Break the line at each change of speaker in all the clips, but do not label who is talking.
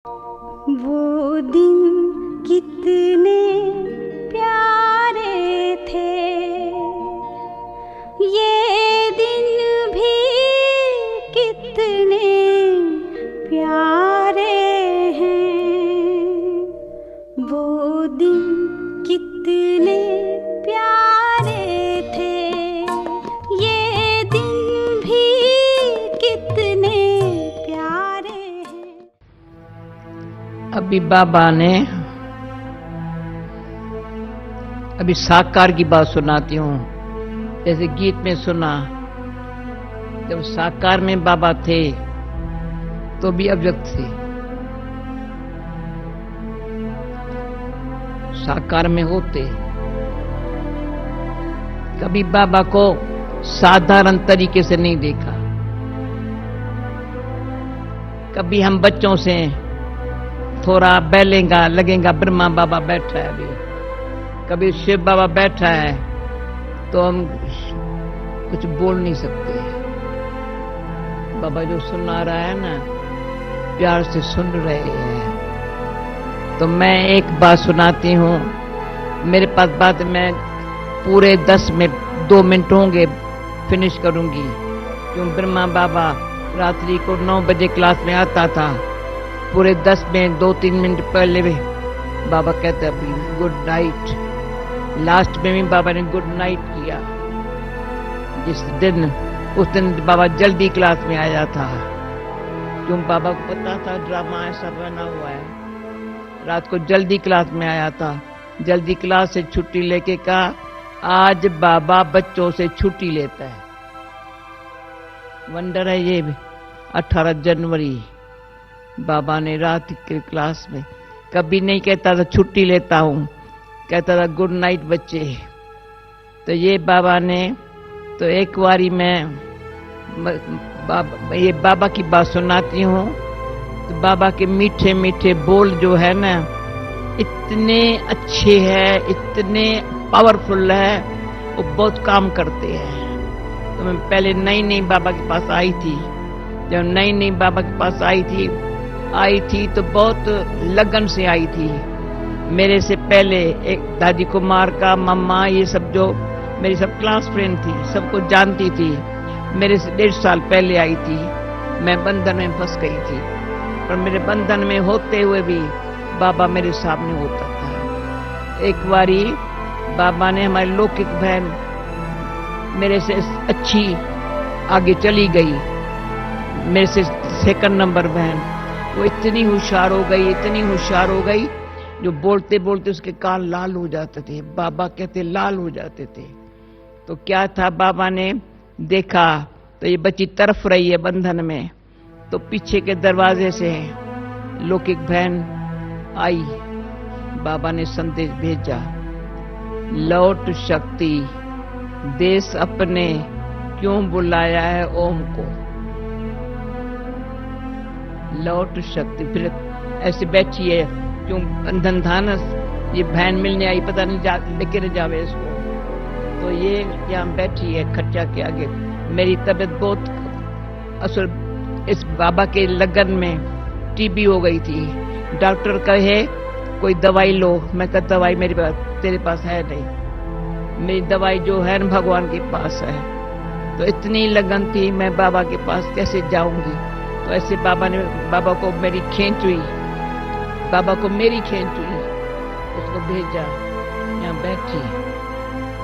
वो दिन कितने प्यारे थे, ये दिन भी कितने प्यारे हैं। वो दिन कितने प्यारे थे, ये दिन भी कितने प्यारे हैं।
अभी बाबा ने अभी साकार की बात सुनाती हूँ। जैसे गीत में सुना, जब साकार में बाबा थे तो भी अव्यक्त थे, साकार में होते। कभी बाबा को साधारण तरीके से नहीं देखा। कभी हम बच्चों से थोड़ा बैलेगा लगेगा, ब्रह्मा बाबा बैठा है, अभी कभी शिव बाबा बैठा है, तो हम कुछ बोल नहीं सकते। बाबा जो सुना रहा है ना, प्यार से सुन रहे हैं। तो मैं एक बात सुनाती हूँ, मेरे पास बात मैं पूरे 10 में 2 मिनट होंगे फिनिश करूंगी। क्यों ब्रह्मा बाबा रात्रि को 9 बजे क्लास में आता था, पूरे 10 में 2-3 मिनट पहले भी बाबा कहते अभी गुड नाइट। लास्ट में भी बाबा ने गुड नाइट किया। जिस दिन उस दिन बाबा जल्दी क्लास में आया था, क्यों बाबा को पता था ड्रामा ऐसा बना हुआ है। रात को जल्दी क्लास में आया था, जल्दी क्लास से छुट्टी लेके कहा आज बाबा बच्चों से छुट्टी लेता है। वंडर है ये। 18 जनवरी बाबा ने रात के क्लास में कभी नहीं कहता था छुट्टी लेता हूं, कहता था गुड नाइट बच्चे। तो ये बाबा ने तो एक बारी मैं ये बाबा की बात सुनाती हूँ। तो बाबा के मीठे मीठे बोल जो है ना, इतने अच्छे हैं, इतने पावरफुल है, वो बहुत काम करते हैं। तो मैं पहले नई नई बाबा के पास आई थी, जब नई नई बाबा के पास आई थी तो बहुत लगन से आई थी। मेरे से पहले एक दादी कुमार का मम्मा, ये सब जो मेरी सब क्लास फ्रेंड थी, सबको जानती थी। मेरे से 1.5 साल पहले आई थी। मैं बंधन में फंस गई थी, पर मेरे बंधन में होते हुए भी बाबा मेरे सामने होता था। एक बारी बाबा ने हमारी लौकिक बहन मेरे से अच्छी आगे चली गई, मेरे से 2nd नंबर बहन, वो इतनी होशियार हो गई, इतनी होशियार हो गई, जो बोलते बोलते उसके कान लाल हो जाते थे। बाबा कहते लाल हो जाते थे। तो क्या था, बाबा ने देखा तो ये बच्ची तरफ रही है बंधन में, तो पीछे के दरवाजे से लौकिक बहन आई। बाबा ने संदेश भेजा, लौट शक्ति, देश अपने क्यों बुलाया है ओम को। लौट शक्ति। फिर ऐसे बैठी है, क्यों बंधन था ना, ये बहन मिलने आई, पता नहीं लेके न जावे इसको। तो ये यहाँ बैठी है खच्चा के आगे। मेरी तबीयत बहुत असर, इस बाबा के लगन में टीबी हो गई थी। डॉक्टर कहे कोई दवाई लो, मैं कहा दवाई मेरे पास, तेरे पास है नहीं, मेरी दवाई जो है न भगवान के पास है। तो इतनी लगन थी, मैं बाबा के पास कैसे जाऊंगी। तो ऐसे बाबा को मेरी खींच हुई, बाबा को मेरी खींच हुई, उसको भेजा, यहाँ बैठी।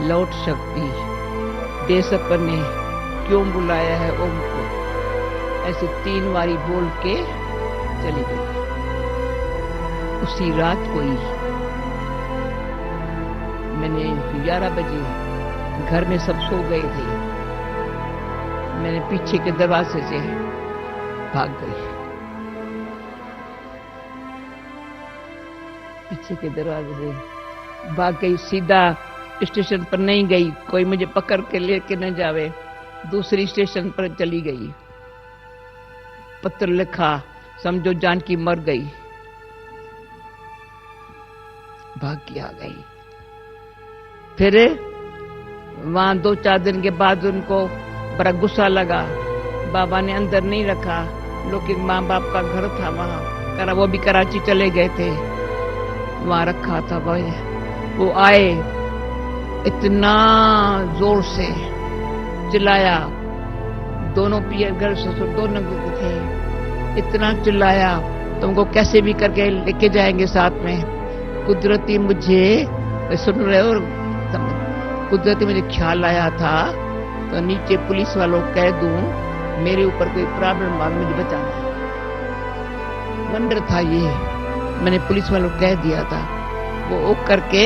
लौट शक्ति, देश अपने क्यों बुलाया है ओम को, ऐसे 3 बारी बोल के चली गई। उसी रात को ही मैंने 11 बजे, घर में सब सो गए थे, मैंने पीछे के दरवाजे से भाग गई। पीछे के दरवाजे से भाग गई, सीधा स्टेशन पर नहीं गई, कोई मुझे पकड़ के लेके न जावे, दूसरी स्टेशन पर चली गई। पत्र लिखा, समझो जानकी मर गई, भाग के आ गई। फिर वहां 2-4 दिन के बाद उनको बड़ा गुस्सा लगा, बाबा ने अंदर नहीं रखा, लोग माँ बाप का घर था वहां, वो भी कराची चले गए थे, वहां रखा था भाई। वो आए, इतना जोर से चिल्लाया, दोनों पियर घर ससुर दोनों थे, इतना चिल्लाया तुमको कैसे भी करके लेके जाएंगे साथ में। कुदरती मुझे, सुन रहे हो, कुदरती मुझे ख्याल आया था तो नीचे पुलिस वालों को कह दूं मेरे ऊपर कोई प्रॉब्लम आ, मुझे बचाना। वंडर था ये, मैंने पुलिस वालों को कह दिया था। वो करके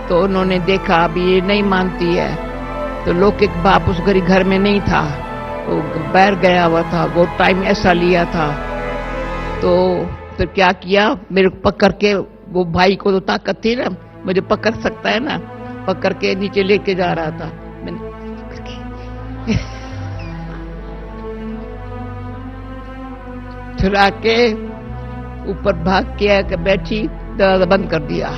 तो उन्होंने देखा अभी ये नहीं मानती है, तो लौकिक बाप उस घर में नहीं था, वो बाहर गया हुआ था, वो टाइम ऐसा लिया था। तो फिर क्या किया, मेरे को पकड़ के, वो भाई को तो ताकत थी ना, मुझे पकड़ सकता है ना, पकड़ के नीचे लेके जा रहा था। मैंने चुरा के ऊपर भाग के बैठी, दरवाजा बंद कर दिया।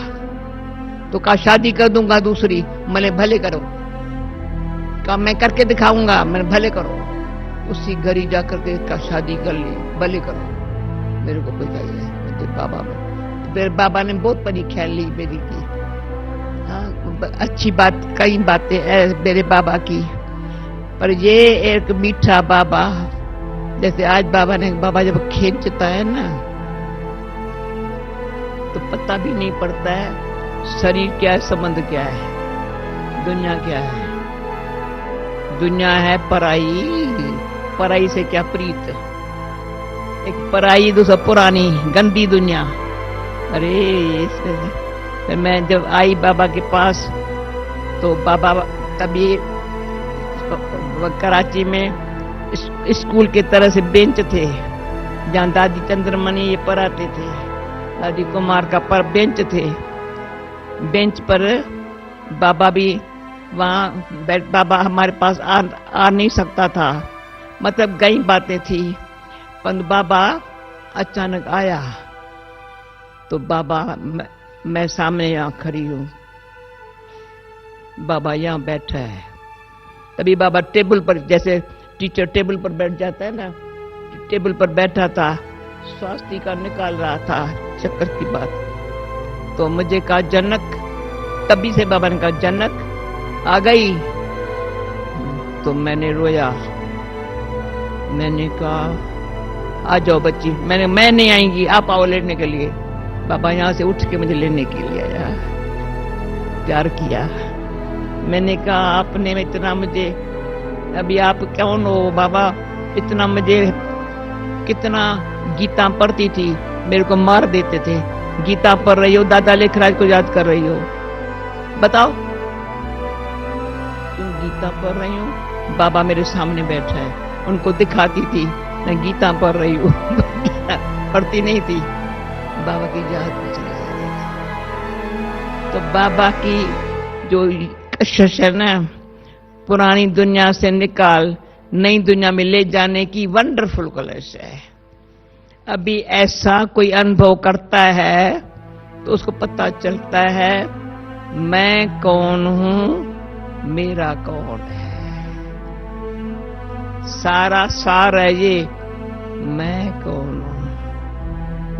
तो कहा शादी कर दूंगा दूसरी, मैंने भले करो, कहा मैं करके दिखाऊंगा, मैंने भले करो। उसी घर ही जाकर के का शादी कर ली, भले करो, मेरे को कोई चाहिए मेरे बाबा में। मेरे बाबा ने बहुत बड़ी ख्याल ली मेरी की। हाँ, अच्छी बात, कई बातें है मेरे बाबा की, पर ये एक मीठा बाबा, जैसे आज बाबा जब खींचता है ना तो पता भी नहीं पड़ता है शरीर क्या है, संबंध क्या है, दुनिया क्या है। दुनिया है पराई, पराई से क्या प्रीत, एक पराई दूसरा पुरानी गंदी दुनिया। अरे फिर मैं जब आई बाबा के पास तो बाबा तभी कराची में स्कूल के तरह से बेंच थे जहाँ दादी चंद्रमणि ये पढ़ाते थे, दादी कुमार का पर बेंच थे। बेंच पर बाबा भी वहाँ, बाबा हमारे पास आ नहीं सकता था, मतलब कई बातें थी। पर बाबा अचानक आया तो बाबा, मैं सामने यहाँ खड़ी हूँ, बाबा यहाँ बैठा है। तभी बाबा टेबल पर, जैसे टीचर टेबल पर बैठ जाता है ना, टेबल पर बैठा था, स्वास्थ्य का निकाल रहा था चक्कर की बात। तो मुझे कहा जनक, तभी से बाबा ने कहा जनक आ गई। तो मैंने रोया, मैंने कहा आ जाओ बच्ची, मैं नहीं आएंगी, आप आओ लेने के लिए। बाबा यहाँ से उठ के मुझे लेने के लिए आया, प्यार किया। मैंने कहा आपने इतना मुझे, अभी आप कौन हो बाबा, इतना मुझे, कितना गीता पढ़ती थी, मेरे को मार देते थे। गीता पढ़ रही हो, दादा लेखराज को याद कर रही हो, बताओ तुम गीता पढ़ रही हो। बाबा मेरे सामने बैठा है, उनको दिखाती थी मैं गीता पढ़ रही हूँ पढ़ती नहीं थी, बाबा की याद में चले जाती थी। तो बाबा की जो कशिश है ना, पुरानी दुनिया से निकाल नई दुनिया में ले जाने की वंडरफुल कशिश है। अभी ऐसा कोई अनुभव करता है तो उसको पता चलता है मैं कौन हूं, मेरा कौन है। सारा सार है ये, मैं कौन हूं,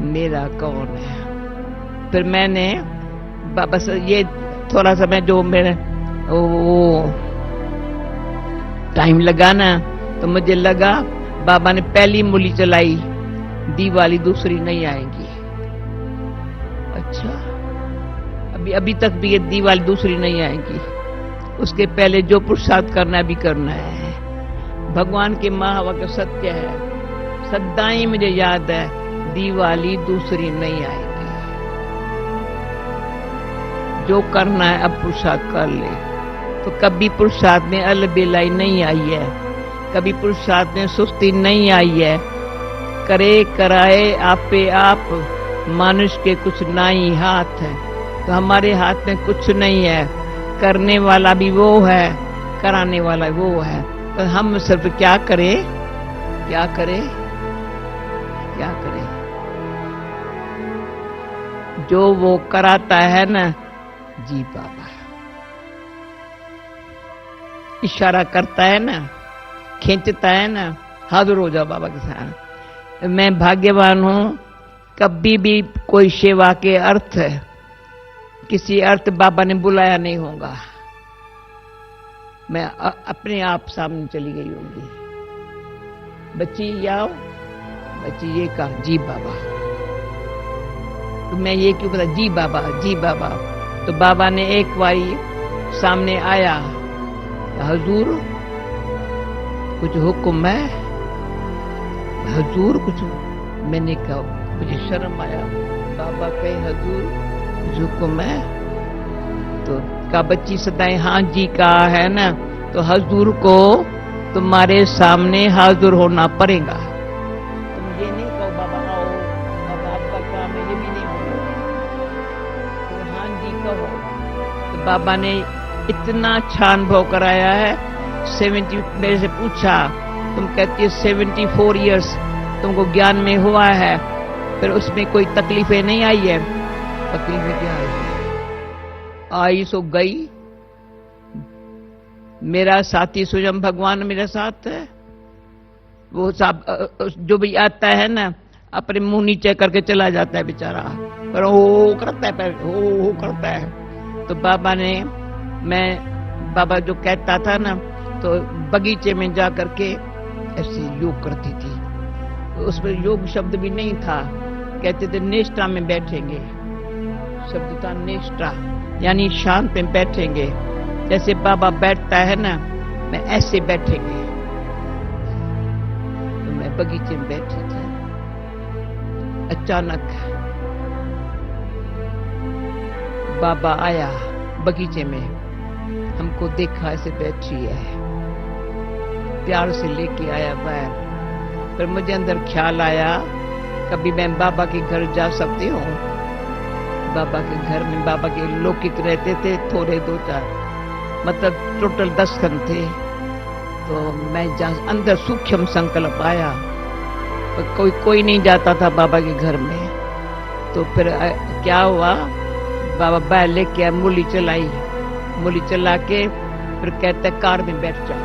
मेरा कौन है। फिर मैंने बस ये थोड़ा सा, मैं जो मेरे वो टाइम लगा ना, तो मुझे लगा बाबा ने पहली मूली चलाई, दीवाली दूसरी नहीं आएगी। अच्छा, अभी तक भी ये दीवाली दूसरी नहीं आएगी, उसके पहले जो पुरुषार्थ करना है अभी करना है। भगवान के महावाक्य सत्य है, सदाई मुझे याद है, दीवाली दूसरी नहीं आएगी। जो करना है अब पुरुषार्थ कर ले। तो कभी पुरुषार्थ में अलबेलाई नहीं आई है, कभी पुरुषार्थ में सुस्ती नहीं आई है। करे कराए आपे आप, मनुष्य के कुछ नहीं हाथ है। तो हमारे हाथ में कुछ नहीं है, करने वाला भी वो है, कराने वाला वो है। तो हम सिर्फ क्या करें, क्या करें, क्या करें। जो वो कराता है ना, जी बाबा इशारा करता है ना, खींचता है ना, हाजिर हो जाओ बाबा के साथ। मैं भाग्यवान हूं, कभी भी कोई सेवा के अर्थ किसी अर्थ बाबा ने बुलाया नहीं होगा। मैं अपने आप सामने चली गई होंगी, बच्ची आओ, बच्ची ये कहा जी बाबा, तो मैं ये क्यों कहता जी बाबा जी बाबा। तो बाबा ने एक बारी सामने आया, हजूर कुछ हुक्म है, हजूर कुछ। मैंने कहा, मुझे शर्म आया, बाबा कहे हजूर कुछ हुक्म है, तो का बच्ची सदाएं हाँ जी कहा है ना, तो हजूर को तुम्हारे सामने हाजिर होना पड़ेगा। तुम ये नहीं कहो बाबा आओ, बाबा आपका काम है, ये भी नहीं बोलो, तो हाँ जी कहो। तो बाबा ने इतना अच्छा अनुभव कराया है। 70 मेरे से पूछा, तुम कहती है 74 इयर्स तुमको ज्ञान में हुआ है, फिर उसमें कोई तकलीफें नहीं आई है? तकलीफें क्या आई सो गई। मेरा साथी स्वयं भगवान मेरे साथ है। वो सब जो भी आता है ना, अपने मुंह नीचे करके चला जाता है बेचारा, पर हो करता है, पर हो करता है। तो बाबा ने, मैं बाबा जो कहता था ना, तो बगीचे में जा करके ऐसे योग करती थी। तो उसमें योग शब्द भी नहीं था, कहते थे निष्ठा में बैठेंगे, शब्द था निष्ठा, यानी शांत में बैठेंगे। जैसे बाबा बैठता है ना, मैं ऐसे बैठेंगे। तो मैं बगीचे में बैठी थी, अचानक बाबा आया बगीचे में, हमको देखा ऐसे बैठी है, प्यार से लेके आया बाहर। पर मुझे अंदर ख्याल आया, कभी मैं बाबा के घर जा सकती हूँ? बाबा के घर में बाबा के लौकिक रहते थे, थोड़े 2-4, मतलब टोटल 10 खन थे। तो मैं जहाँ अंदर सूक्ष्म संकल्प आया, तो कोई नहीं जाता था बाबा के घर में। तो फिर क्या हुआ, बाबा बाहर लेके आए, मूली चलाई, मूली चला के फिर कहते कार में बैठ जाओ।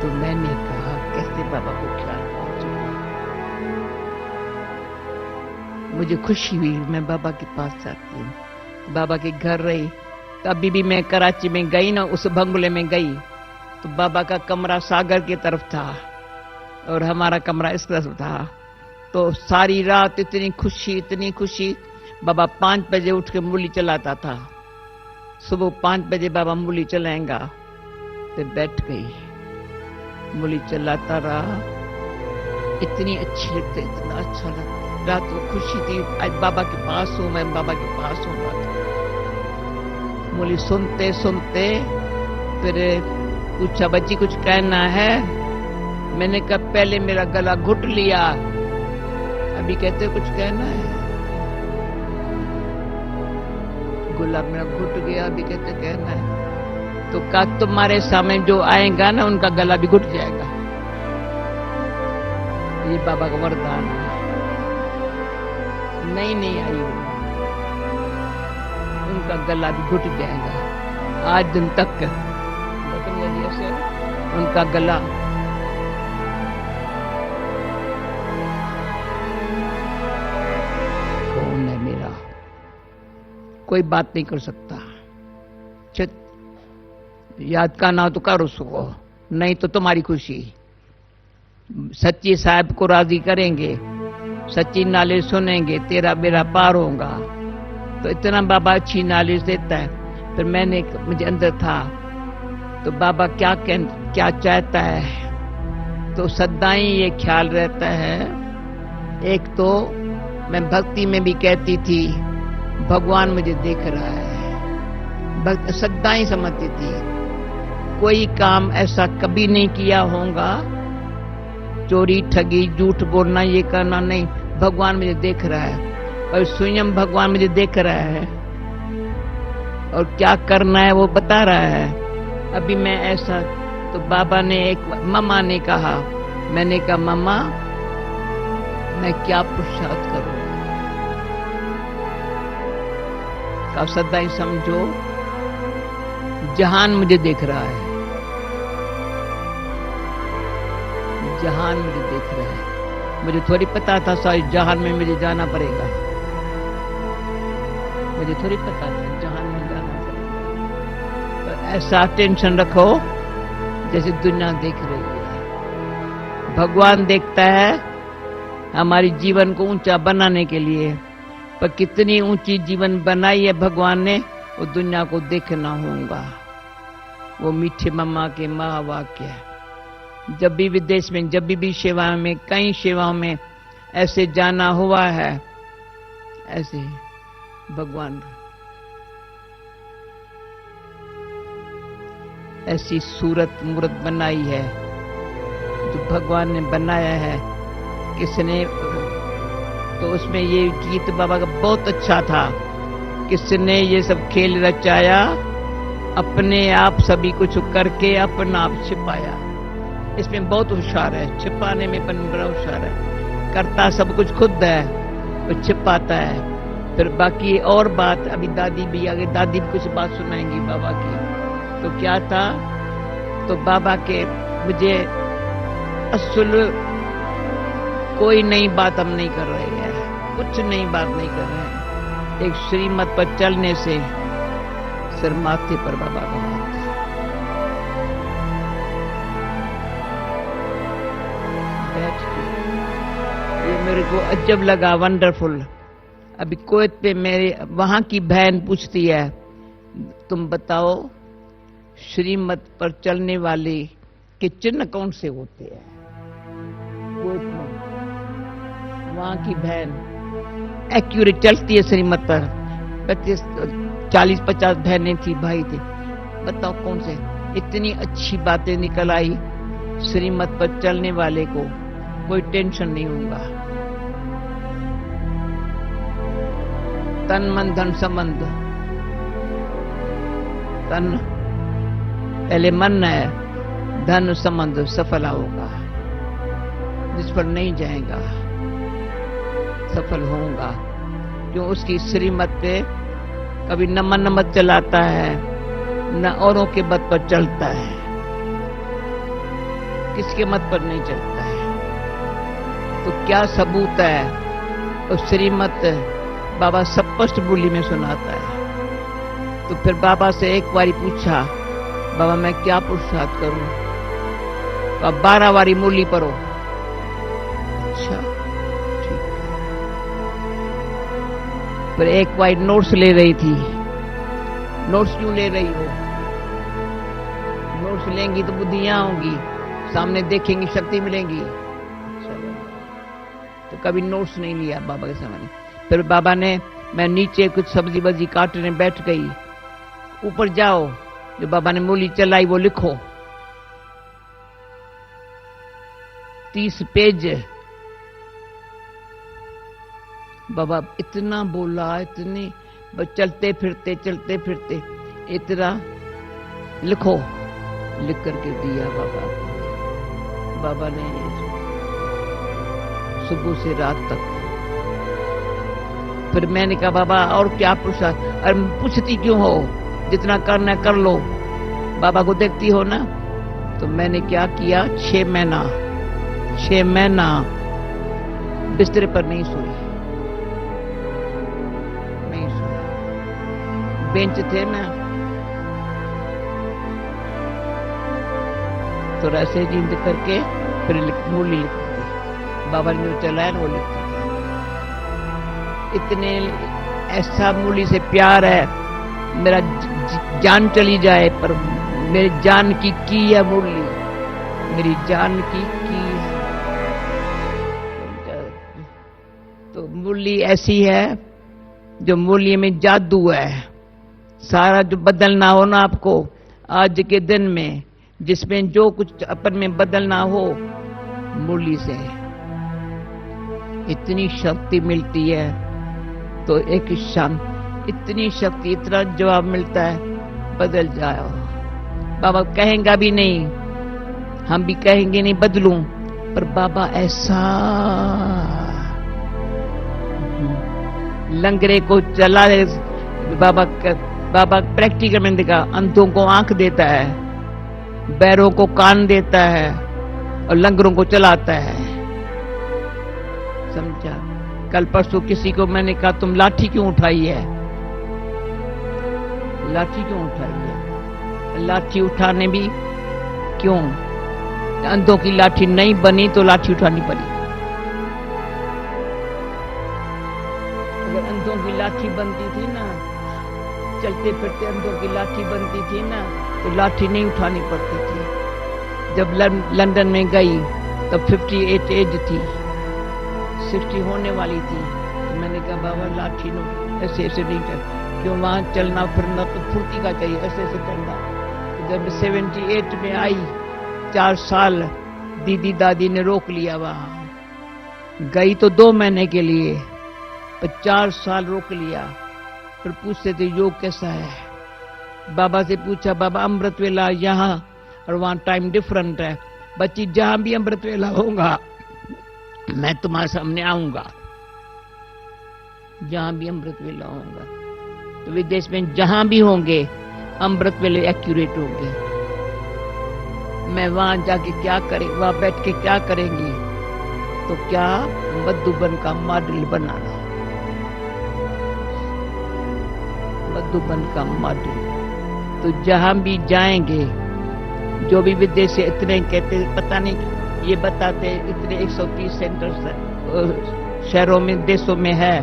तो मैंने कहा कैसे बाबा को ख्याल पहुंचूंगा। मुझे खुशी हुई, मैं बाबा के पास जाती हूँ। बाबा के घर रही। कभी भी मैं कराची में गई ना, उस बंगले में गई, तो बाबा का कमरा सागर की तरफ था और हमारा कमरा इस तरफ था। तो सारी रात इतनी खुशी। बाबा 5 बजे उठ के मूली चलाता था। सुबह 5 बजे बाबा मूली चलाएगा। तो बैठ गई, मूली चलाता रहा। इतनी अच्छी लगती, इतना अच्छा लगता। रात को खुशी थी, आज बाबा के पास हूँ, मैं बाबा के पास हूँ। मूली सुनते फिर पूछा, बच्ची कुछ कहना है? मैंने कहा पहले मेरा गला घुट लिया, अभी कहते कुछ कहना है। गला मेरा घुट गया, अभी कहते कहना है। तो कहा तुम्हारे सामने जो आएगा ना, उनका गला भी घुट जाएगा। ये बाबा का वरदान है। नहीं आई, उनका गला भी घुट जाएगा। आज दिन तक उनका गला कौन है मेरा, कोई बात नहीं कर सकता। याद करना तो करो उसको, नहीं तो तुम्हारी खुशी। सच्ची साहब को राजी करेंगे, सच्ची नॉलेज सुनेंगे, तेरा मेरा पार होगा। तो इतना बाबा अच्छी नॉलेज देता है। फिर मुझे अंदर था, तो बाबा क्या चाहता है, तो सदाई ये ख्याल रहता है। एक तो मैं भक्ति में भी कहती थी, भगवान मुझे देख रहा है, सदाई समझती थी। कोई काम ऐसा कभी नहीं किया होगा, चोरी ठगी झूठ बोलना ये करना नहीं, भगवान मुझे देख रहा है। और स्वयं भगवान मुझे देख रहा है और क्या करना है वो बता रहा है। अभी मैं ऐसा, तो बाबा ने मम्मा ने कहा, मैंने कहा मम्मा मैं क्या पुरुषार्थ करूं? आप सदाई समझो, जहान मुझे देख रहा है, जहान मुझे देख रहा है। मुझे थोड़ी पता था सारी जहान में मुझे जाना पड़ेगा, मुझे थोड़ी पता था जहान में जाना पड़ेगा। तो ऐसा टेंशन रखो जैसे दुनिया देख रही है। भगवान देखता है हमारी जीवन को ऊंचा बनाने के लिए, पर कितनी ऊंची जीवन बनाई है भगवान ने वो दुनिया को देखना होगा। वो मीठे मम्मा के महावाक्य है। जब भी विदेश में, जब भी सेवा में, कई सेवाओं में ऐसे जाना हुआ है, ऐसे भगवान ऐसी सूरत मूरत बनाई है जो भगवान ने बनाया है। किसने तो उसमें ये गीत बाबा का बहुत अच्छा था, किसने ये सब खेल रचाया, अपने आप सभी कुछ करके अपना आप छिपाया। इसमें बहुत होशियार है, छिपाने में बड़ा होशियार है। करता सब कुछ खुद है, वो छिपाता है। फिर बाकी और बात अभी दादी भी आगे, दादी भी कुछ बात सुनाएंगी बाबा की। तो क्या था, तो बाबा के मुझे असल कोई नई बात हम नहीं कर रहे हैं, कुछ नई बात नहीं कर रहे हैं। एक श्रीमत पर चलने से सिर माथे पर बाबा का हाथ है। बैठ के ये मेरे को अजब लगा, वंडरफुल। अभी कुवैत पे मेरे वहां की बहन पूछती है, तुम बताओ श्रीमत पर चलने वाले के चिन्ह कौन से होते हैं कुवैत में? वहां की बहन एक्यूरेट चलती है श्रीमत पर। 40-50 बहनें थी, भाई थे, बताओ कौन से? इतनी अच्छी बातें निकल आई, श्रीमत पर चलने वाले को कोई टेंशन नहीं होगा। तन मन धन संबंध, तन पहले मन है, धन संबंध सफल होगा, जिस पर नहीं जाएगा सफल होगा। क्यों? उसकी श्रीमत पे कभी न मन मत चलाता है, न औरों के मत पर चलता है, किसके मत पर नहीं चलता है। तो क्या सबूत है? उस श्रीमत बाबा स्पष्ट बोली में सुनाता है। तो फिर बाबा से एक बारी पूछा, बाबा मैं क्या पुरुषार्थ करूं? तो 12 बारी मूली पढ़ो। अच्छा ठीक है। फिर एक बारी नोट्स ले रही थी। नोट्स क्यों ले रही हो? नोट्स लेंगी तो बुद्धियां होंगी, सामने देखेंगी शक्ति मिलेगी। तो कभी नोट्स नहीं लिया बाबा के सामने। फिर बाबा ने, मैं नीचे कुछ सब्जी वब्जी काटने बैठ गई, ऊपर जाओ, जो बाबा ने मूली चलाई वो लिखो। 30 पेज बाबा इतना बोला, इतनी चलते फिरते इतना लिखो, लिख करके दिया बाबा को। बाबा ने सुबह से रात तक। फिर मैंने कहा बाबा और क्या पूछा? अरे पूछती क्यों हो, जितना करना कर लो, बाबा को देखती हो ना। तो मैंने क्या किया, 6 महीना बिस्तर पर नहीं सोई, बेंच थे ना, तो ऐसे जींद करके फिर मूली लिखती थी। बाबा ने जो चलाया ना वो लिखती थी। इतने ऐसा मूली से प्यार है, मेरा जान चली जाए पर मेरी जान की है मूली, मेरी जान की है। तो मूली ऐसी है जो मूली में जादू है। सारा जो बदलना हो ना आपको आज के दिन में, जिसमें जो कुछ अपन में बदलना हो, मूली से इतनी शक्ति मिलती है। तो एक शाम इतनी शक्ति, इतना जवाब मिलता है, बदल जाओ। बाबा कहेंगे भी नहीं, हम भी कहेंगे नहीं बदलूं, पर बाबा ऐसा लंगरे को चला दे। बाबा प्रैक्टिकल में देखा, अंधों को आंख देता है, बैरों को कान देता है और लंगरों को चलाता है। समझा। कल परसों किसी को मैंने कहा तुम लाठी क्यों उठाई है, लाठी क्यों उठाई है? लाठी उठाने भी क्यों? अंधों की लाठी नहीं बनी तो लाठी उठानी पड़ी। अगर अंधों की लाठी बनती थी ना, चलते फिरते अंधों की लाठी बनती थी ना, तो लाठी नहीं उठानी पड़ती थी। जब लंदन में गई तब 58 एज थी, 60 होने वाली थी। तो मैंने कहा बाबा लाठी नो ऐसे ऐसे नहीं चल, क्यों वहां चलना फिरना तो फुर्ती का चाहिए, ऐसे ऐसे चलना। तो जब 78 में आई, 4 साल दीदी दादी ने रोक लिया। वहां गई तो 2 महीने के लिए, पर 4 साल रोक लिया। फिर पूछते थे योग कैसा है, बाबा से पूछा बाबा अमृत वेला यहाँ और वहां टाइम डिफरेंट है। बच्ची जहां भी अमृत वेला होगा मैं तुम्हारे सामने आऊंगा, जहां भी अमृत वेला होगा। तो विदेश में जहां भी होंगे अमृत वेले एक्यूरेट होंगे। मैं वहां जाके क्या करें, वहां बैठ के क्या करेंगी? तो क्या मधुबन का मॉडल बनाना, मधुबन का मॉडल। तो जहां भी जाएंगे, जो भी विदेश से इतने कहते, पता नहीं ये बताते इतने 130 सेंटर शहरों में देशों में है,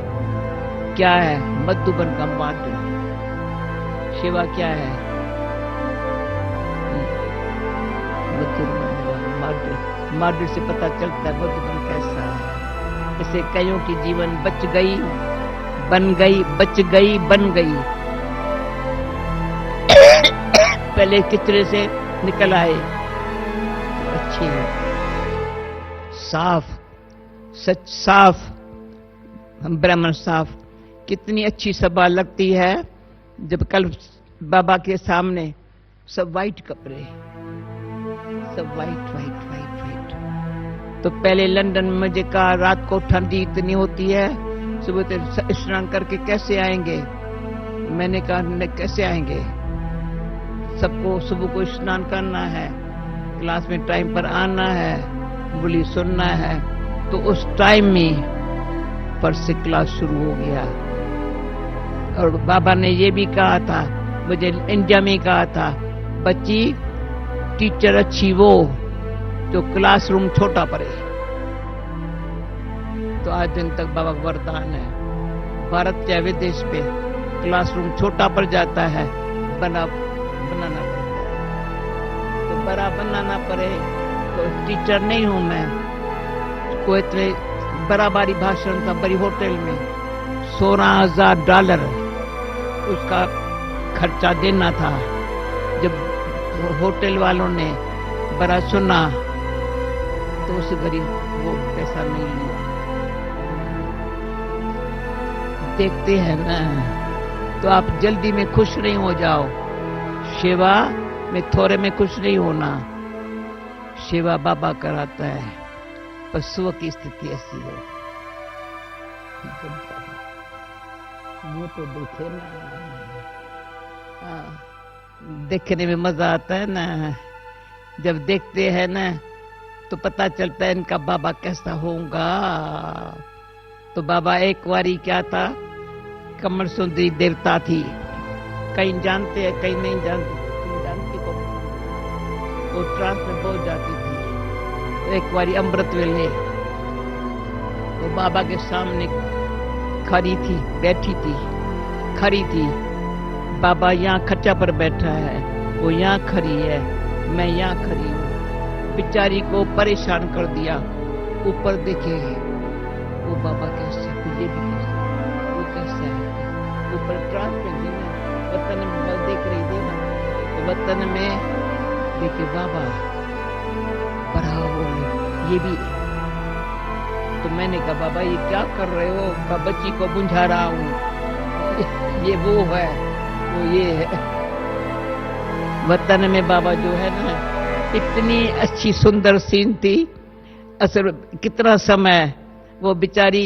क्या है मधुबन का मॉडल। सेवा क्या है? मधुबन का मॉडल। मॉडल से पता चलता है मधुबन कैसा है। इसे कईयों की जीवन बच गई, बन गई, बच गई, बन गई। पहले किचरे से निकल आए, अच्छे साफ, सच साफ, हम ब्राह्मण साफ। कितनी अच्छी सभा लगती है जब कल बाबा के सामने सब वाइट कपड़े, सब वाइट वाइट वाइट वाइट। तो पहले लंदन में मुझे कहा रात को ठंडी इतनी होती है, सुबह स्नान करके कैसे आएंगे? मैंने कहा कैसे आएंगे, सबको सुबह को स्नान करना है, क्लास में टाइम पर आना है, बोली सुनना है। तो उस टाइम में पर से क्लास शुरू हो गया। और बाबा ने ये भी कहा था, मुझे इंडिया में कहा था, बच्ची टीचर अच्छी वो जो क्लासरूम छोटा पड़े। तो आज दिन तक बाबा का वरदान है, भारत चाहे विदेश पे क्लासरूम छोटा पड़ जाता है, बनाना पड़ता है। तो बड़ा बनाना पड़े तो टीचर नहीं हूं मैं। कोई इतने बड़ा भारी भाषण था बड़ी होटल में, $16,000 उसका खर्चा देना था। जब होटल वालों ने बड़ा सुना तो उस गरीब वो पैसा नहीं लिया। देखते हैं ना, तो आप जल्दी में खुश नहीं हो जाओ। सेवा में थोड़े में खुश नहीं होना। सेवा बाबा कराता है, पर स्व की स्थिति ऐसी हो। वो तो देखे ना, देखने में मजा आता है ना। जब देखते हैं ना तो पता चलता है इनका बाबा कैसा होगा। तो बाबा एक बारी क्या था, कमर सुंदरी देवता थी, कहीं जानते हैं कहीं नहीं जानते। तुम जानती को वो ट्रांस में बहुत जाती थी। तो एक बारी अमृत वेले तो बाबा के सामने खड़ी थी, बैठी थी, खड़ी थी। बाबा यहाँ खच्चा पर बैठा है, वो यहाँ खड़ी है, मैं यहाँ खड़ी हूँ। बेचारी को परेशान कर दिया। ऊपर देखे वो बाबा कैसे, ये भी कैसे, वो कैसा है। ऊपर ट्रांस में थी ना, वतन में देख रही थी ना, तो वतन में देखे बाबा बड़ा बोले, ये भी। तो मैंने कहा बाबा ये क्या कर रहे हो? बच्ची को बुझा रहा हूँ। ये वो है, वो ये है। वतन में बाबा जो है ना, इतनी अच्छी सुंदर सीन थी। असल कितना समय वो बिचारी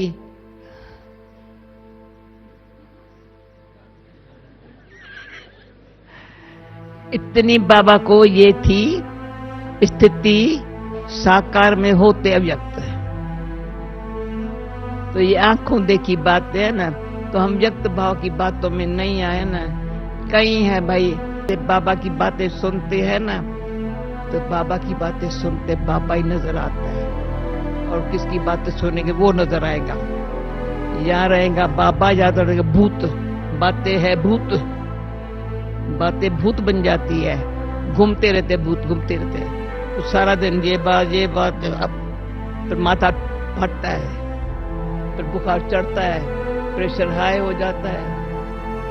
इतनी बाबा को ये थी स्थिति साकार में होते अव्यक्त। तो ये आंखों देखी बातें है ना, तो हम व्यक्त भाव की बातों में नहीं आए ना। कहीं है भाई, बाबा की बातें सुनते हैं ना, तो बाबा की बातें सुनते बाबा ही नजर आता है, और किसकी बातें सुनेंगे वो नजर आएगा। यहाँ रहेगा बाबा, याद रहेगा भूत। बातें है भूत, बातें भूत बन जाती है, घूमते रहते भूत, घूमते रहते हैं। तो सारा दिन ये बात अब फिर माथा फटता है, फिर बुखार चढ़ता है, प्रेशर हाई हो जाता है।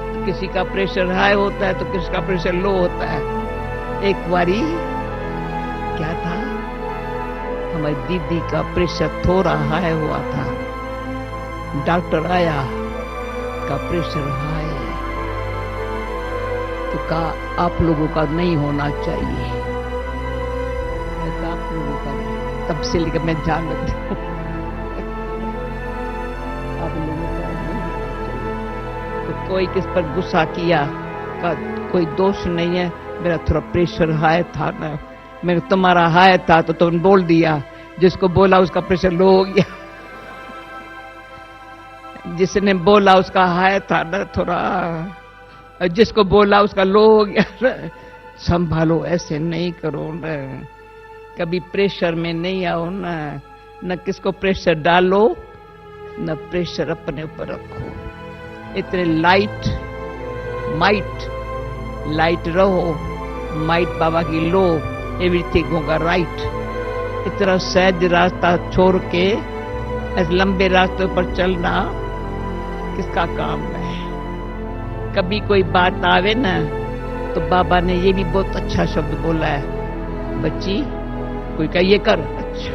तो किसी का प्रेशर हाई होता है तो किसी का प्रेशर लो होता है। एक बारी क्या था, हमारी दीदी का प्रेशर थोड़ा हाई हुआ था। डॉक्टर आया, का प्रेशर हाई है, तो कहा आप लोगों का नहीं होना चाहिए। आप लोगों का, तब से लेकर मैं ध्यान रखती हूँ, आप लोगों का नहीं होना चाहिए। तो कोई किस पर गुस्सा किया का कोई दोष नहीं है, मेरा थोड़ा प्रेशर हाई था ना, मैं तुम्हारा हाई था तो तुमने बोल दिया, जिसको बोला उसका प्रेशर लो हो गया। जिसने बोला उसका हाई था ना थोड़ा, जिसको बोला उसका लो हो गया। संभालो, ऐसे नहीं करो ना, कभी प्रेशर में नहीं आओ ना, न किसको प्रेशर डालो न प्रेशर अपने ऊपर रखो। इतने लाइट रहो, माइट बाबा की लो, एवरीथिंग होगा राइट। इतना सहज रास्ता छोड़ के ऐसे लंबे रास्ते पर चलना किसका काम है। कभी कोई बात आवे ना, तो बाबा ने ये भी बहुत अच्छा शब्द बोला है, बच्ची कोई कहा ये कर, अच्छा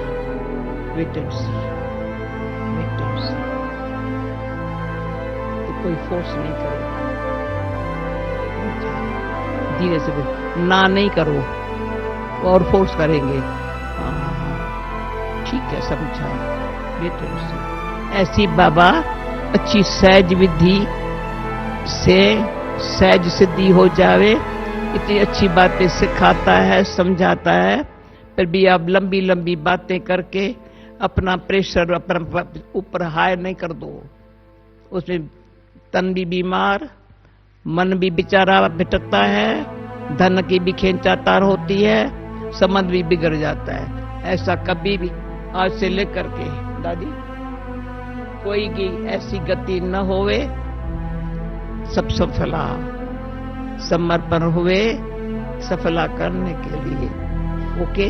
वेट एंड सी, तो कोई फोर्स नहीं करो, धीरे से बोलो, ना नहीं करो और फोर्स करेंगे, ठीक है समझा, वेट एंड सी। ऐसी बाबा अच्छी सहज विधि से सहज सिद्धि हो जावे, इतनी अच्छी बातें सिखाता है, समझाता है। फिर भी आप लंबी लंबी बातें करके अपना प्रेशर अपना ऊपर हाई नहीं कर दो। उसमें तन भी बीमार, मन भी बेचारा भटकता है, धन की भी खींचातार होती है, संबंध भी बिगड़ जाता है। ऐसा कभी भी आज से लेकर के दादी कोई की ऐसी गति न होवे, सब सफला समर्पण हुए सफला करने के लिए। ओके।